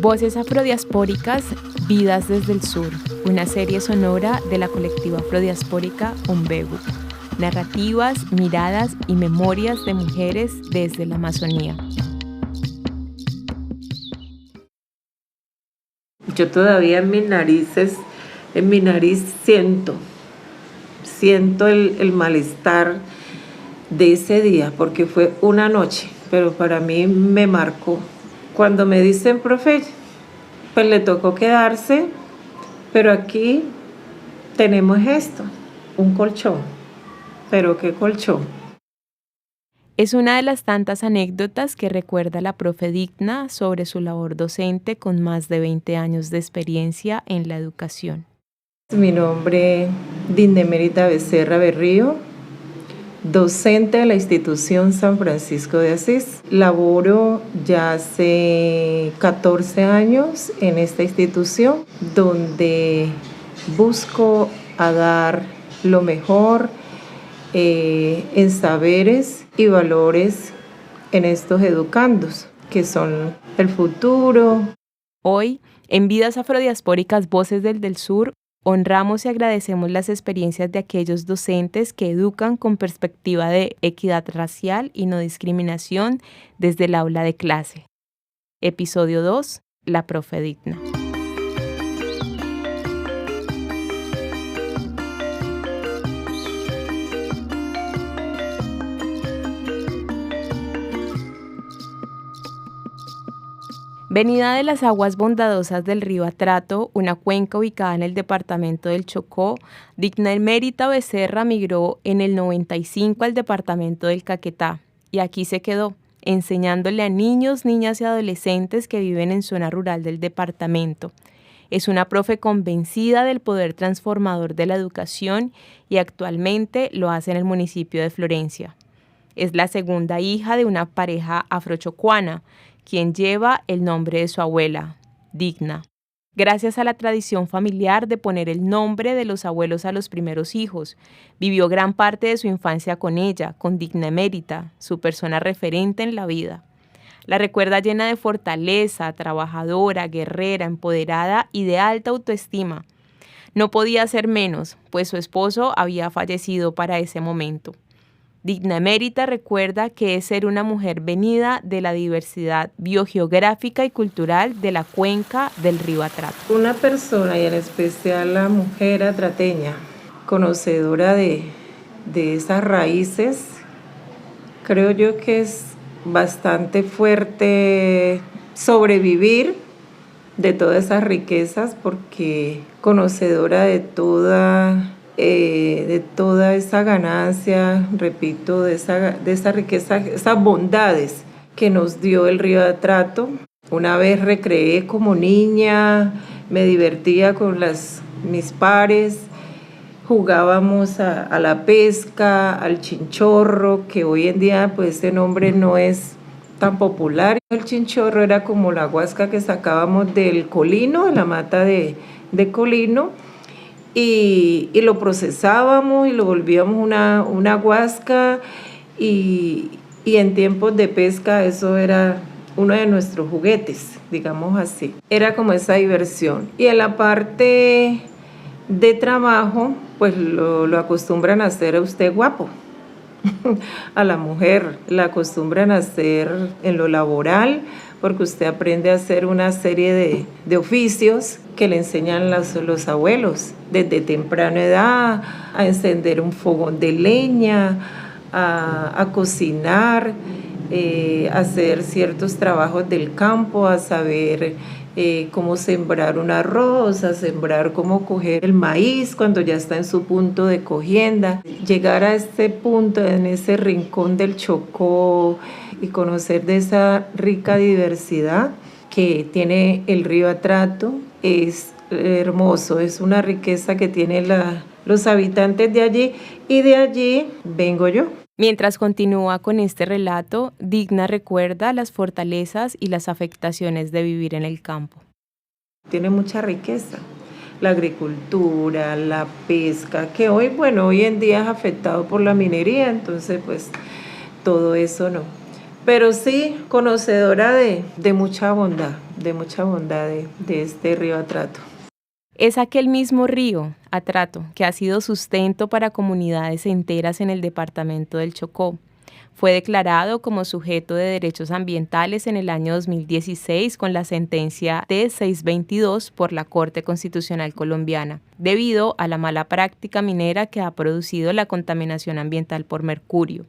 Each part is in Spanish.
Voces afrodiaspóricas, Vidas desde el Sur, una serie sonora de la colectiva afrodiaspórica Umbebu. Narrativas, miradas y memorias de mujeres desde la Amazonía. Yo todavía en mi nariz siento el malestar de ese día, porque fue una noche, pero para mí me marcó. Cuando me dicen, profe, pues le tocó quedarse, pero aquí tenemos esto, un colchón. ¿Pero qué colchón? Es una de las tantas anécdotas que recuerda la profe Digna sobre su labor docente con más de 20 años de experiencia en la educación. Mi nombre es Digna Emérita Becerra Berrío, docente de la institución San Francisco de Asís. Laboro ya hace 14 años en esta institución, donde busco a dar lo mejor en saberes y valores en estos educandos, que son el futuro. Hoy, en Vidas Afrodiaspóricas Voces del Sur, honramos y agradecemos las experiencias de aquellos docentes que educan con perspectiva de equidad racial y no discriminación desde el aula de clase. Episodio 2, La profe Digna. Venida de las aguas bondadosas del río Atrato, una cuenca ubicada en el departamento del Chocó, Digna Emérita Becerra migró en el 95 al departamento del Caquetá y aquí se quedó, enseñándole a niños, niñas y adolescentes que viven en zona rural del departamento. Es una profe convencida del poder transformador de la educación y actualmente lo hace en el municipio de Florencia. Es la segunda hija de una pareja afrochocuana, quien lleva el nombre de su abuela, Digna. Gracias a la tradición familiar de poner el nombre de los abuelos a los primeros hijos, vivió gran parte de su infancia con ella, con Digna Emérita, su persona referente en la vida. La recuerda llena de fortaleza, trabajadora, guerrera, empoderada y de alta autoestima. No podía ser menos, pues su esposo había fallecido para ese momento. Digna Emérita recuerda que es ser una mujer venida de la diversidad biogeográfica y cultural de la cuenca del río Atrato. Una persona, y en especial la mujer atrateña, conocedora de esas raíces, creo yo que es bastante fuerte sobrevivir de todas esas riquezas, porque conocedora de toda esa ganancia, repito, de esa riqueza, esas bondades que nos dio el río Atrato. Una vez recreé como niña, me divertía con mis pares, jugábamos a la pesca, al chinchorro, que hoy en día pues ese nombre no es tan popular. El chinchorro era como la guasca que sacábamos del colino, de la mata de colino, y lo procesábamos y lo volvíamos una guasca, y en tiempos de pesca eso era uno de nuestros juguetes, digamos así. Era como esa diversión. Y en la parte de trabajo, pues lo acostumbran a hacer a usted guapo. A la mujer la acostumbran a hacer en lo laboral, porque usted aprende a hacer una serie de oficios que le enseñan los abuelos desde temprana edad, a encender un fogón de leña, a cocinar, a hacer ciertos trabajos del campo, a saber cómo sembrar un arroz, a sembrar cómo coger el maíz cuando ya está en su punto de cogienda. Llegar a este punto, en ese rincón del Chocó, y conocer de esa rica diversidad que tiene el río Atrato es hermoso, es una riqueza que tienen los habitantes de allí, y de allí vengo yo. Mientras continúa con este relato, Digna recuerda las fortalezas y las afectaciones de vivir en el campo. Tiene mucha riqueza, la agricultura, la pesca, que hoy en día es afectado por la minería, entonces pues todo eso no. pero sí conocedora de mucha bondad, de este río Atrato. Es aquel mismo río, Atrato, que ha sido sustento para comunidades enteras en el departamento del Chocó. Fue declarado como sujeto de derechos ambientales en el año 2016 con la sentencia T-622 por la Corte Constitucional Colombiana, debido a la mala práctica minera que ha producido la contaminación ambiental por mercurio.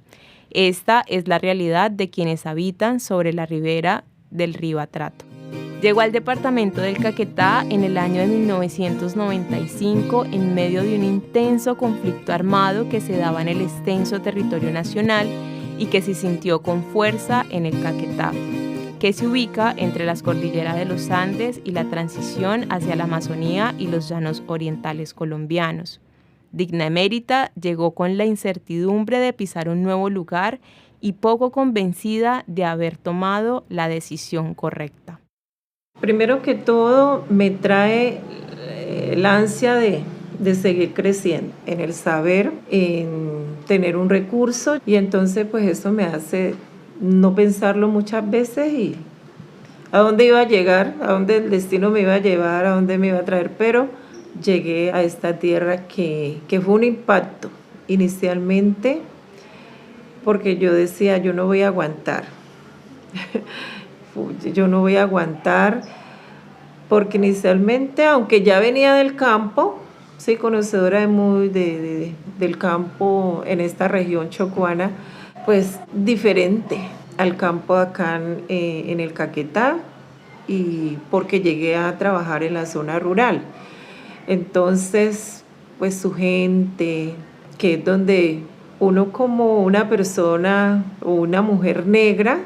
Esta es la realidad de quienes habitan sobre la ribera del río Atrato. Llegó al departamento del Caquetá en el año de 1995 en medio de un intenso conflicto armado que se daba en el extenso territorio nacional y que se sintió con fuerza en el Caquetá, que se ubica entre las cordilleras de los Andes y la transición hacia la Amazonía y los llanos orientales colombianos. Digna Emérita llegó con la incertidumbre de pisar un nuevo lugar y poco convencida de haber tomado la decisión correcta. Primero que todo me trae la ansia de seguir creciendo en el saber, en tener un recurso, y entonces pues eso me hace no pensarlo muchas veces y a dónde iba a llegar, a dónde el destino me iba a llevar, a dónde me iba a traer, pero llegué a esta tierra que fue un impacto inicialmente porque yo decía, yo no voy a aguantar. Yo no voy a aguantar porque inicialmente, aunque ya venía del campo, soy conocedora del campo en esta región chocuana, pues diferente al campo acá en el Caquetá, y porque llegué a trabajar en la zona rural. Entonces, pues su gente, que es donde uno como una persona o una mujer negra,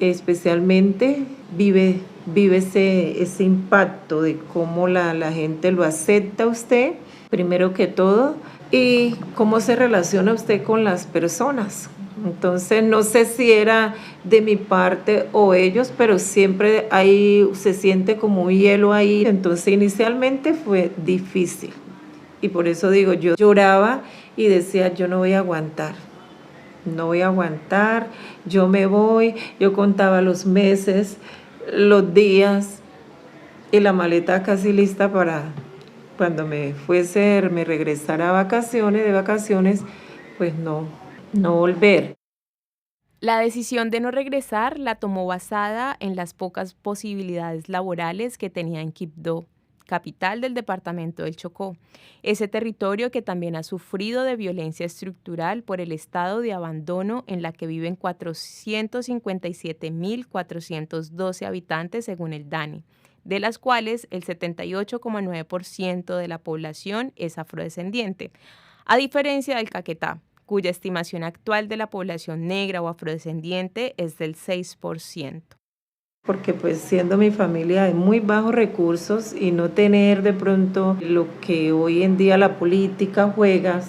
especialmente vive ese impacto de cómo la gente lo acepta a usted, primero que todo, y cómo se relaciona usted con las personas. Entonces, no sé si era de mi parte o ellos, pero siempre ahí se siente como un hielo ahí. Entonces, inicialmente fue difícil. Y por eso digo, yo lloraba y decía, yo no voy a aguantar. No voy a aguantar, yo me voy. Yo contaba los meses, los días y la maleta casi lista para cuando me regresara de vacaciones, pues no volver. La decisión de no regresar la tomó basada en las pocas posibilidades laborales que tenía en Quibdó, capital del departamento del Chocó, ese territorio que también ha sufrido de violencia estructural por el estado de abandono en la que viven 457.412 habitantes según el DANE, de las cuales el 78,9% de la población es afrodescendiente, a diferencia del Caquetá, cuya estimación actual de la población negra o afrodescendiente es del 6%. Porque pues siendo mi familia de muy bajos recursos y no tener de pronto lo que hoy en día la política juega,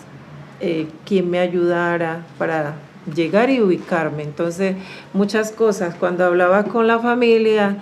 quien me ayudara para llegar y ubicarme. Entonces, muchas cosas, cuando hablaba con la familia,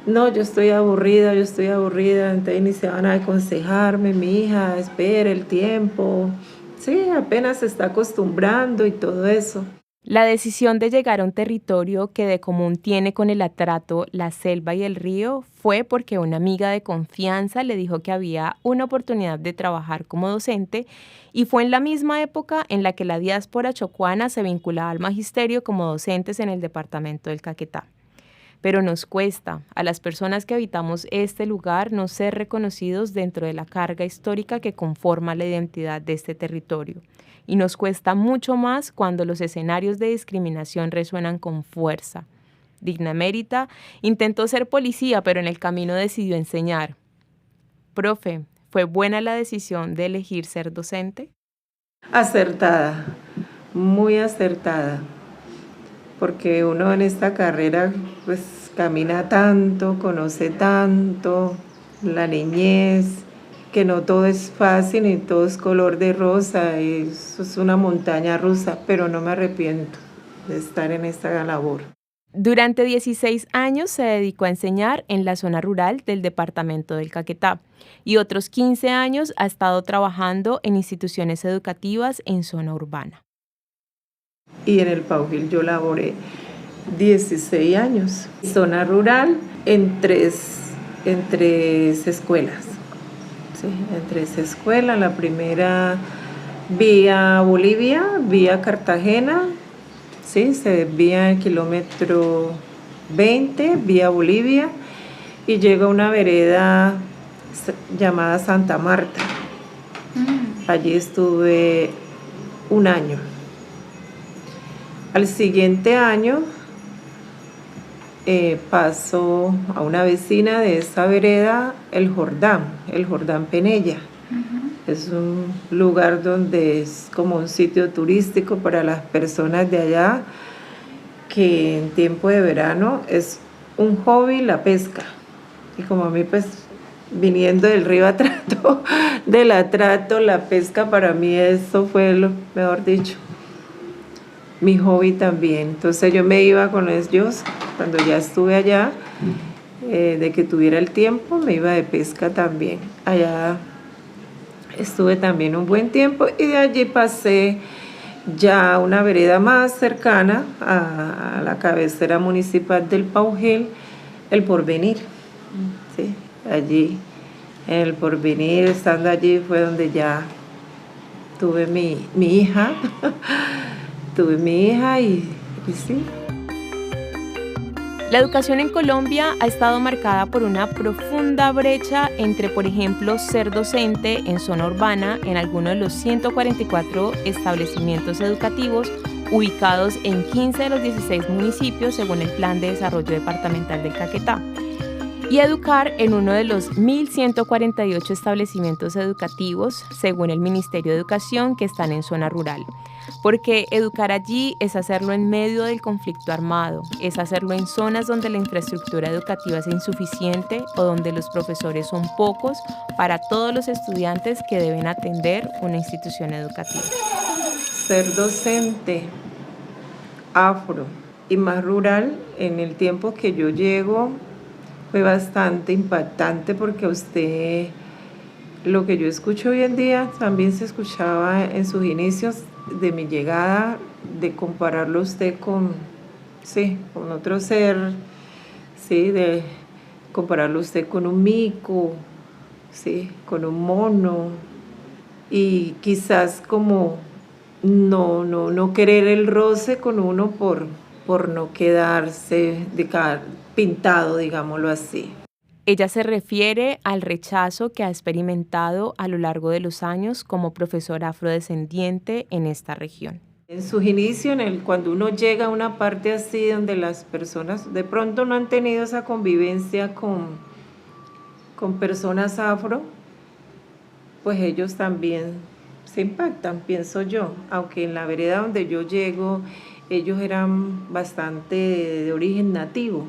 no, yo estoy aburrida, entonces iniciaban a aconsejarme, mi hija, espere el tiempo, sí, apenas se está acostumbrando y todo eso. La decisión de llegar a un territorio que de común tiene con el Atrato, la selva y el río fue porque una amiga de confianza le dijo que había una oportunidad de trabajar como docente, y fue en la misma época en la que la diáspora chocuana se vinculaba al magisterio como docentes en el departamento del Caquetá. Pero nos cuesta, a las personas que habitamos este lugar, no ser reconocidos dentro de la carga histórica que conforma la identidad de este territorio. Y nos cuesta mucho más cuando los escenarios de discriminación resuenan con fuerza. Digna Emérita intentó ser policía, pero en el camino decidió enseñar. Profe, ¿fue buena la decisión de elegir ser docente? Acertada, muy acertada, porque uno en esta carrera pues camina tanto, conoce tanto, la niñez, que no todo es fácil ni todo es color de rosa, eso es una montaña rusa, pero no me arrepiento de estar en esta labor. Durante 16 años se dedicó a enseñar en la zona rural del departamento del Caquetá y otros 15 años ha estado trabajando en instituciones educativas en zona urbana. Y en el Paujil yo laboré 16 años. Zona rural en tres escuelas. Sí, en tres escuelas. La primera vía Bolivia, vía Cartagena, sí, se desvía el kilómetro 20, vía Bolivia, y llega a una vereda llamada Santa Marta. Allí estuve un año. Al siguiente año paso a una vecina de esa vereda, el Jordán Penella. Es un lugar donde es como un sitio turístico para las personas de allá, que en tiempo de verano es un hobby la pesca. Y como a mí, pues, viniendo del río Atrato, del Atrato, la pesca para mí eso fue lo mejor dicho, mi hobby también. Entonces yo me iba con ellos cuando ya estuve allá, de que tuviera el tiempo, me iba de pesca también. Allá estuve también un buen tiempo y de allí pasé ya a una vereda más cercana a la cabecera municipal del Paujil, El Porvenir. ¿Sí? Allí, en El Porvenir, estando allí fue donde ya tuve mi hija. Tuve mi hija y sí. La educación en Colombia ha estado marcada por una profunda brecha entre, por ejemplo, ser docente en zona urbana en alguno de los 144 establecimientos educativos ubicados en 15 de los 16 municipios según el Plan de Desarrollo Departamental del Caquetá, y educar en uno de los 1.148 establecimientos educativos, según el Ministerio de Educación, que están en zona rural. Porque educar allí es hacerlo en medio del conflicto armado, es hacerlo en zonas donde la infraestructura educativa es insuficiente o donde los profesores son pocos para todos los estudiantes que deben atender una institución educativa. Ser docente afro y más rural en el tiempo que yo llego fue bastante impactante, porque usted, lo que yo escucho hoy en día, también se escuchaba en sus inicios de mi llegada, de compararlo usted con otro ser, sí, de compararlo usted con un mico, sí, con un mono, y quizás como no querer el roce con uno por no quedarse pintado, digámoslo así. Ella se refiere al rechazo que ha experimentado a lo largo de los años como profesora afrodescendiente en esta región. En sus inicios, cuando uno llega a una parte así donde las personas de pronto no han tenido esa convivencia con personas afro, pues ellos también se impactan, pienso yo. Aunque en la vereda donde yo llego, ellos eran bastante de origen nativo,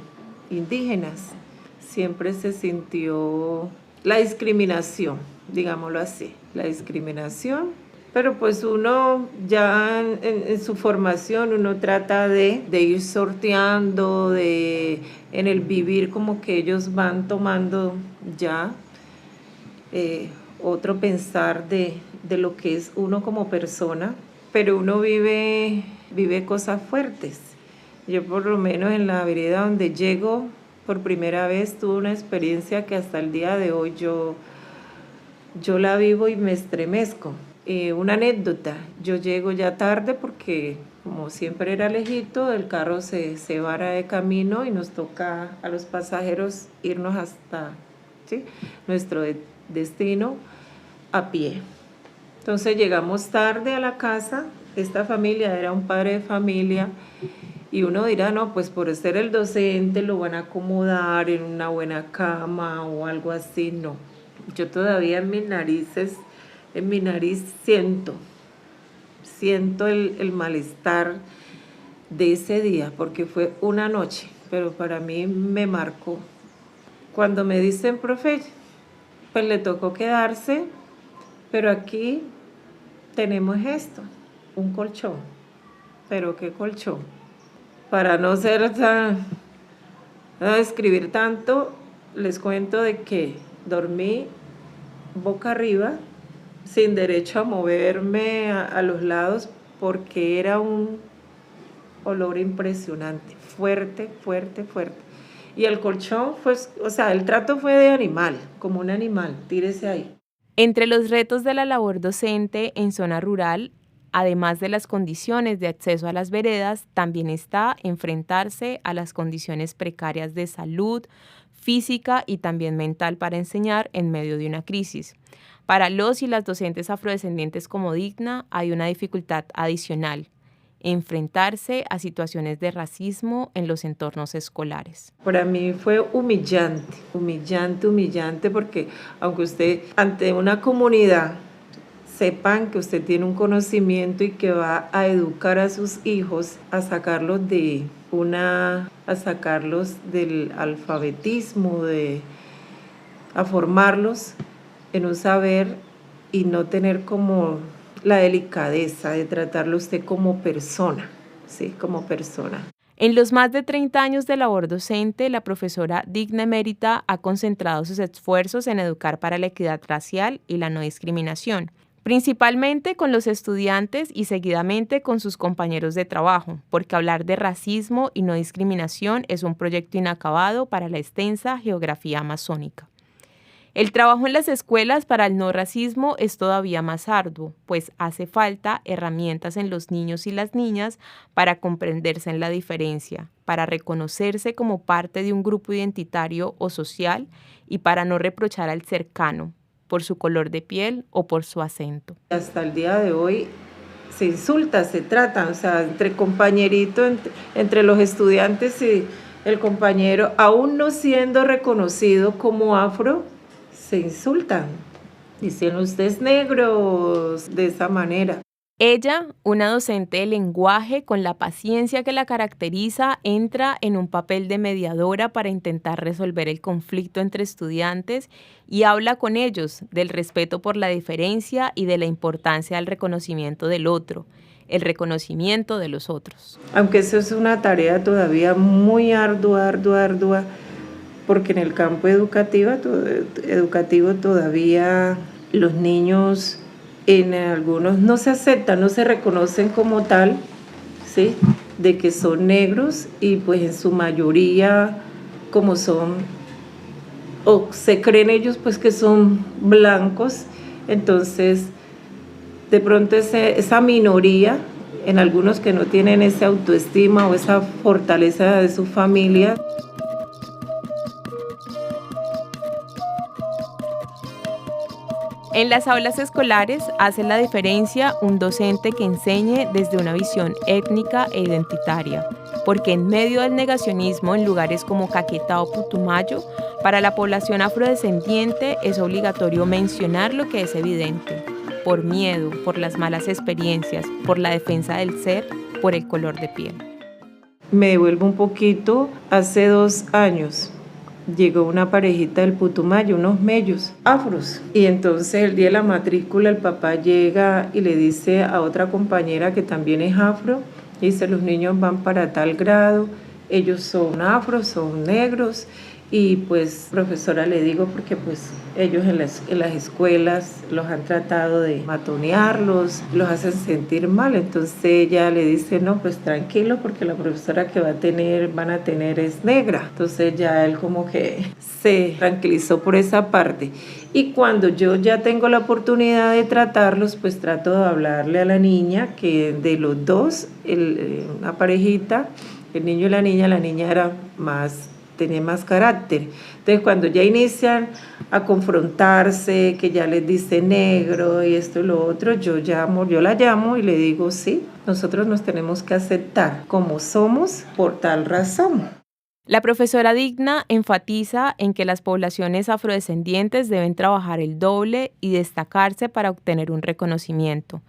indígenas. Siempre se sintió la discriminación, digámoslo así, la discriminación. Pero pues uno ya en su formación, uno trata de ir sorteando, en el vivir como que ellos van tomando ya otro pensar de lo que es uno como persona, pero uno vive cosas fuertes. Yo por lo menos en la vereda donde llego por primera vez tuve una experiencia que hasta el día de hoy yo la vivo y me estremezco. Una anécdota, yo llego ya tarde porque como siempre era lejito, el carro se vara de camino y nos toca a los pasajeros irnos hasta nuestro destino a pie. Entonces llegamos tarde a la casa. Esta familia era un padre de familia y uno dirá, no, pues por ser el docente lo van a acomodar en una buena cama o algo así. No, yo todavía en mi nariz siento el malestar de ese día, porque fue una noche, pero para mí me marcó. Cuando me dicen, profe, pues le tocó quedarse, pero aquí tenemos esto, un colchón. ¿Pero qué colchón? Para no escribir tanto, les cuento de que dormí boca arriba, sin derecho a moverme a los lados, porque era un olor impresionante, fuerte, fuerte, fuerte. Y el colchón, pues, o sea, el trato fue de animal, como un animal, tírese ahí. Entre los retos de la labor docente en zona rural, además de las condiciones de acceso a las veredas, también está enfrentarse a las condiciones precarias de salud, física y también mental para enseñar en medio de una crisis. Para los y las docentes afrodescendientes como Digna hay una dificultad adicional: enfrentarse a situaciones de racismo en los entornos escolares. Para mí fue humillante, humillante, humillante, porque aunque usted ante una comunidad sepan que usted tiene un conocimiento y que va a educar a sus hijos, a sacarlos del alfabetismo, a formarlos en un saber y no tener como la delicadeza de tratarlo usted como persona, ¿sí? Como persona. En los más de 30 años de labor docente, la profesora Digna Emérita ha concentrado sus esfuerzos en educar para la equidad racial y la no discriminación, principalmente con los estudiantes y seguidamente con sus compañeros de trabajo, porque hablar de racismo y no discriminación es un proyecto inacabado para la extensa geografía amazónica. El trabajo en las escuelas para el no racismo es todavía más arduo, pues hace falta herramientas en los niños y las niñas para comprenderse en la diferencia, para reconocerse como parte de un grupo identitario o social y para no reprochar al cercano por su color de piel o por su acento. Hasta el día de hoy se insulta, se trata, o sea, entre compañeritos, entre los estudiantes y el compañero, aún no siendo reconocido como afro, se insultan, dicen usted es negro, de esa manera. Ella, una docente de lenguaje con la paciencia que la caracteriza, entra en un papel de mediadora para intentar resolver el conflicto entre estudiantes y habla con ellos del respeto por la diferencia y de la importancia del reconocimiento del otro, el reconocimiento de los otros. Aunque eso es una tarea todavía muy ardua, porque en el campo educativo todavía los niños en algunos no se aceptan, no se reconocen como tal, ¿sí? De que son negros y pues en su mayoría como son, o se creen ellos pues que son blancos, entonces de pronto esa minoría, en algunos que no tienen esa autoestima o esa fortaleza de su familia. En las aulas escolares hace la diferencia un docente que enseñe desde una visión étnica e identitaria, porque en medio del negacionismo en lugares como Caquetá o Putumayo, para la población afrodescendiente es obligatorio mencionar lo que es evidente, por miedo, por las malas experiencias, por la defensa del ser, por el color de piel. Me devuelvo un poquito, hace 2 años. Llegó una parejita del Putumayo, unos mellos afros. Y entonces el día de la matrícula el papá llega y le dice a otra compañera que también es afro, y dice, los niños van para tal grado, ellos son afros, son negros. Y pues, profesora, le digo porque pues ellos en las escuelas los han tratado de matonearlos, los hacen sentir mal. Entonces ella le dice, no, pues tranquilo, porque la profesora que van a tener es negra. Entonces ya él como que se tranquilizó por esa parte. Y cuando yo ya tengo la oportunidad de tratarlos, pues trato de hablarle a la niña, que de los dos, una parejita, el niño y la niña era tenía más carácter. Entonces cuando ya inician a confrontarse, que ya les dice negro y esto y lo otro, yo la llamo y le digo, sí, nosotros nos tenemos que aceptar como somos por tal razón. La profesora Digna enfatiza en que las poblaciones afrodescendientes deben trabajar el doble y destacarse para obtener un reconocimiento.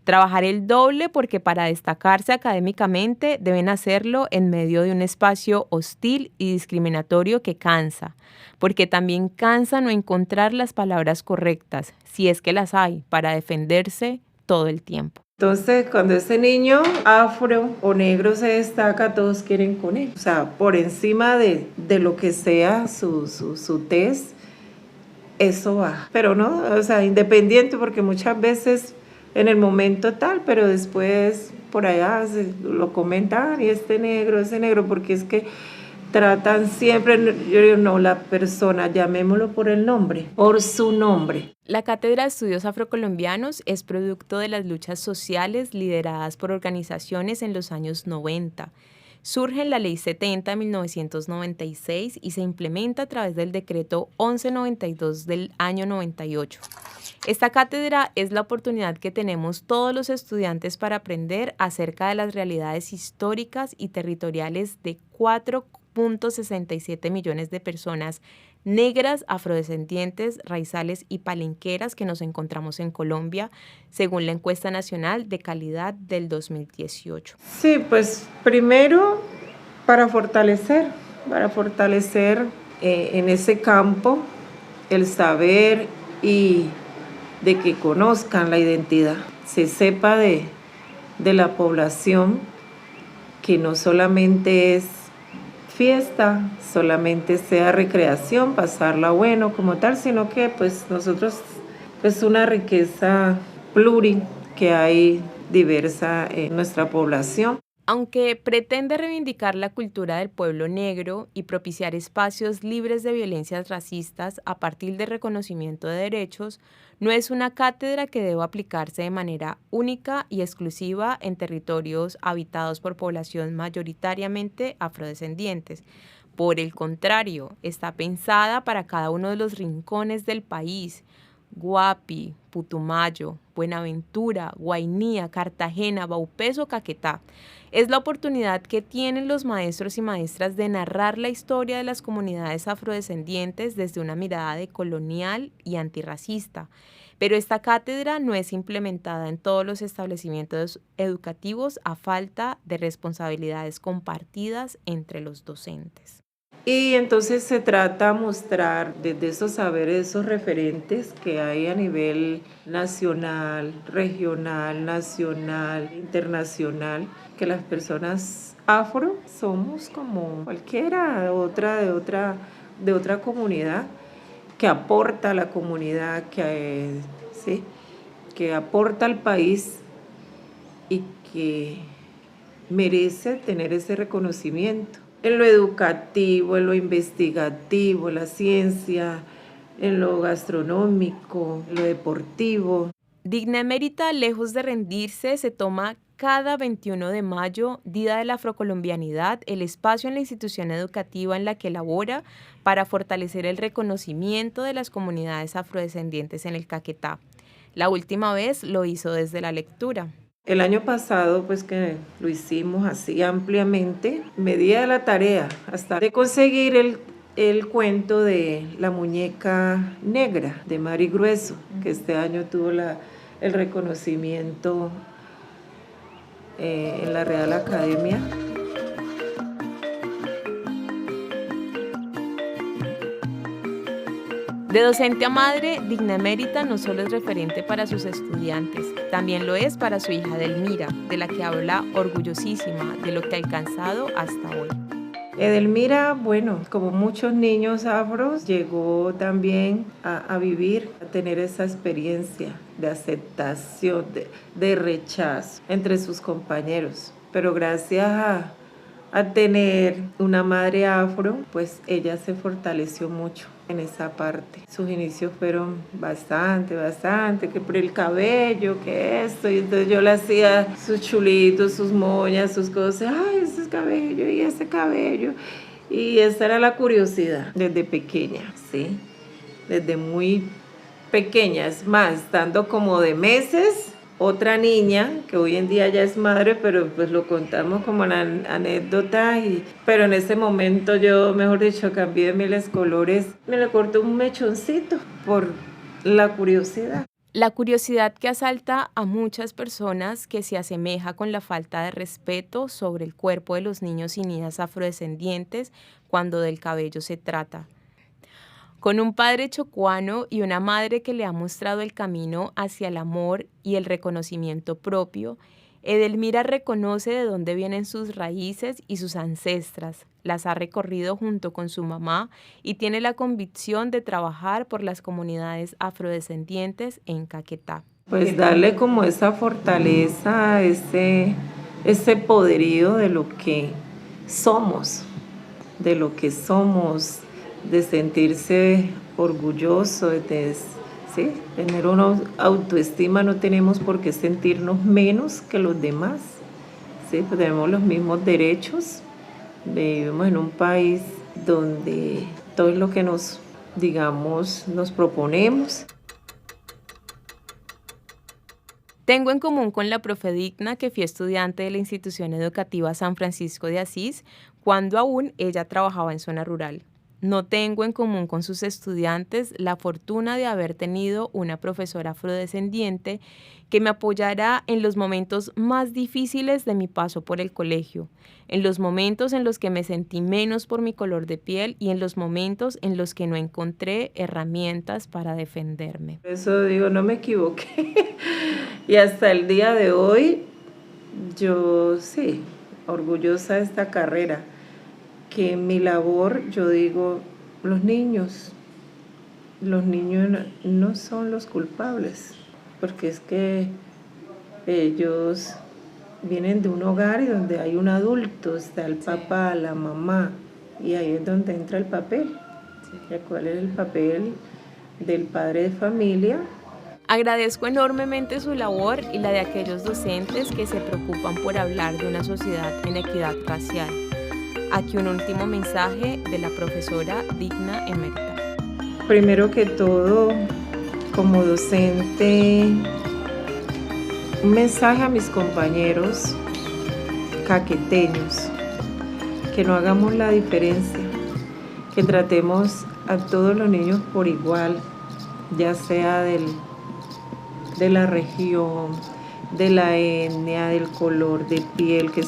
Trabajar el doble porque para destacarse académicamente deben hacerlo en medio de un espacio hostil y discriminatorio que cansa, porque también cansa no encontrar las palabras correctas, si es que las hay, para defenderse todo el tiempo. Entonces, cuando ese niño afro o negro se destaca, todos quieren con él. O sea, por encima de lo que sea su tez, eso va. Pero no, o sea, independiente, porque muchas veces en el momento tal, pero después por allá lo comentan, y ese negro, porque es que tratan siempre, yo digo, no, la persona, llamémoslo por el nombre, por su nombre. La Cátedra de Estudios Afrocolombianos es producto de las luchas sociales lideradas por organizaciones en los años 90. Surge en la Ley 70 de 1996 y se implementa a través del Decreto 1192 del año 98. Esta cátedra es la oportunidad que tenemos todos los estudiantes para aprender acerca de las realidades históricas y territoriales de 4,67 millones de personas negras, afrodescendientes, raizales y palenqueras que nos encontramos en Colombia, según la encuesta nacional de calidad del 2018. Sí, pues primero para fortalecer en ese campo el saber y de que conozcan la identidad, se sepa de la población, que no solamente es fiesta, solamente sea recreación, pasarla bueno como tal, sino que pues nosotros es una riqueza pluri que hay diversa en nuestra población. Aunque pretende reivindicar la cultura del pueblo negro y propiciar espacios libres de violencias racistas a partir del reconocimiento de derechos, no es una cátedra que deba aplicarse de manera única y exclusiva en territorios habitados por población mayoritariamente afrodescendientes. Por el contrario, está pensada para cada uno de los rincones del país: Guapi, Putumayo, Buenaventura, Guainía, Cartagena, Vaupés o Caquetá. Es la oportunidad que tienen los maestros y maestras de narrar la historia de las comunidades afrodescendientes desde una mirada decolonial y antirracista. Pero esta cátedra no es implementada en todos los establecimientos educativos a falta de responsabilidades compartidas entre los docentes. Y entonces se trata de mostrar desde esos saberes, esos referentes que hay a nivel nacional, regional, nacional, internacional, que las personas afro somos como cualquiera de otra comunidad, que aporta a la comunidad, que aporta al país y que merece tener ese reconocimiento. En lo educativo, en lo investigativo, en la ciencia, en lo gastronómico, en lo deportivo. Digna Emérita, lejos de rendirse, se toma cada 21 de mayo, Día de la Afrocolombianidad, el espacio en la institución educativa en la que labora para fortalecer el reconocimiento de las comunidades afrodescendientes en el Caquetá. La última vez lo hizo desde la lectura. El año pasado, pues que lo hicimos así ampliamente, me di a la tarea hasta de conseguir el cuento de La muñeca negra de Mari Grueso, que este año tuvo el reconocimiento en la Real Academia. De docente a madre, Digna Emérita no solo es referente para sus estudiantes, también lo es para su hija Edelmira, de la que habla orgullosísima de lo que ha alcanzado hasta hoy. Edelmira, bueno, como muchos niños afros, llegó también a vivir, a tener esa experiencia de aceptación, de rechazo entre sus compañeros. Pero gracias a tener una madre afro, pues ella se fortaleció mucho en esa parte. Sus inicios fueron bastante, que por el cabello, que esto, y entonces yo le hacía sus chulitos, sus moñas, sus cosas, ay, ese cabello y ese cabello. Y esa era la curiosidad desde pequeña, ¿sí? Desde muy pequeña, es más, estando como de meses, otra niña, que hoy en día ya es madre, pero pues lo contamos como una anécdota, pero en ese momento yo, mejor dicho, cambié de miles colores, me le corté un mechoncito por la curiosidad. La curiosidad que asalta a muchas personas, que se asemeja con la falta de respeto sobre el cuerpo de los niños y niñas afrodescendientes cuando del cabello se trata. Con un padre chocuano y una madre que le ha mostrado el camino hacia el amor y el reconocimiento propio, Edelmira reconoce de dónde vienen sus raíces y sus ancestras, las ha recorrido junto con su mamá y tiene la convicción de trabajar por las comunidades afrodescendientes en Caquetá. Pues darle como esa fortaleza, ese ese poderío de lo que somos, de sentirse orgulloso, ¿sí? Tener una autoestima, no tenemos por qué sentirnos menos que los demás, ¿sí? Pues tenemos los mismos derechos, vivimos en un país donde todo lo que nos proponemos. Tengo en común con la profe Digna que fui estudiante de la institución educativa San Francisco de Asís cuando aún ella trabajaba en zona rural. No tengo en común con sus estudiantes la fortuna de haber tenido una profesora afrodescendiente que me apoyara en los momentos más difíciles de mi paso por el colegio, en los momentos en los que me sentí menos por mi color de piel y en los momentos en los que no encontré herramientas para defenderme. Por eso digo, no me equivoqué. Y hasta el día de hoy, yo sí, orgullosa de esta carrera, que en mi labor, yo digo, los niños no son los culpables, porque es que ellos vienen de un hogar y donde hay un adulto, está el papá, la mamá, y ahí es donde entra el papel. ¿Cuál es el papel del padre de familia? Agradezco enormemente su labor y la de aquellos docentes que se preocupan por hablar de una sociedad en equidad racial. Aquí un último mensaje de la profesora Digna Emérita. Primero que todo, como docente, un mensaje a mis compañeros caqueteños, que no hagamos la diferencia, que tratemos a todos los niños por igual, ya sea de la región, de la etnia, del color de piel, que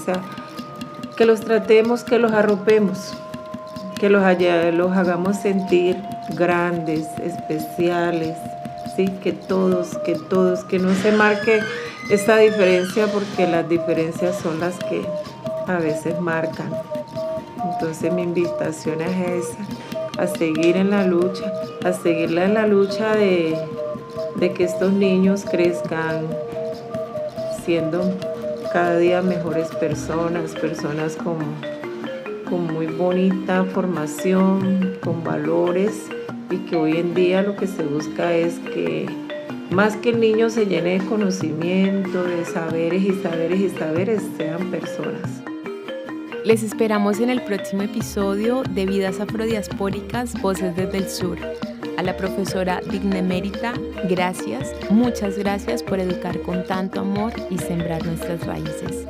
los tratemos, que los arropemos, que los hagamos sentir grandes, especiales, ¿sí? Que no se marque esa diferencia, porque las diferencias son las que a veces marcan. Entonces mi invitación es esa, a seguir en la lucha, de que estos niños crezcan siendo cada día mejores personas con muy bonita formación, con valores, y que hoy en día lo que se busca es que más que el niño se llene de conocimiento, de saberes, sean personas. Les esperamos en el próximo episodio de Vidas Afrodiaspóricas, Voces desde el Sur. A la profesora Digna Emérita, gracias, muchas gracias por educar con tanto amor y sembrar nuestras raíces.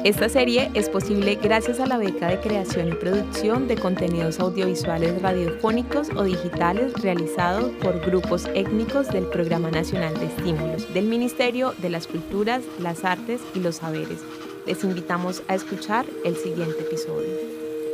Esta serie es posible gracias a la beca de creación y producción de contenidos audiovisuales radiofónicos o digitales realizados por grupos étnicos del Programa Nacional de Estímulos del Ministerio de las Culturas, las Artes y los Saberes. Les invitamos a escuchar el siguiente episodio.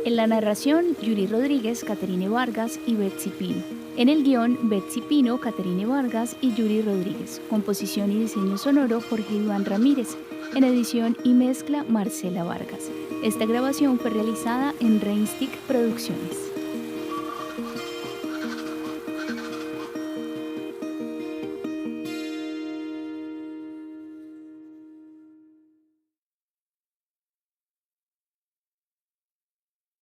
En la narración, Yuri Rodríguez, Caterine Vargas y Betsy Pino. En el guión, Betsy Pino, Caterine Vargas y Yuri Rodríguez. Composición y diseño sonoro, Jorge Iván Ramírez. En edición y mezcla, Marcela Vargas. Esta grabación fue realizada en Rainstick Producciones.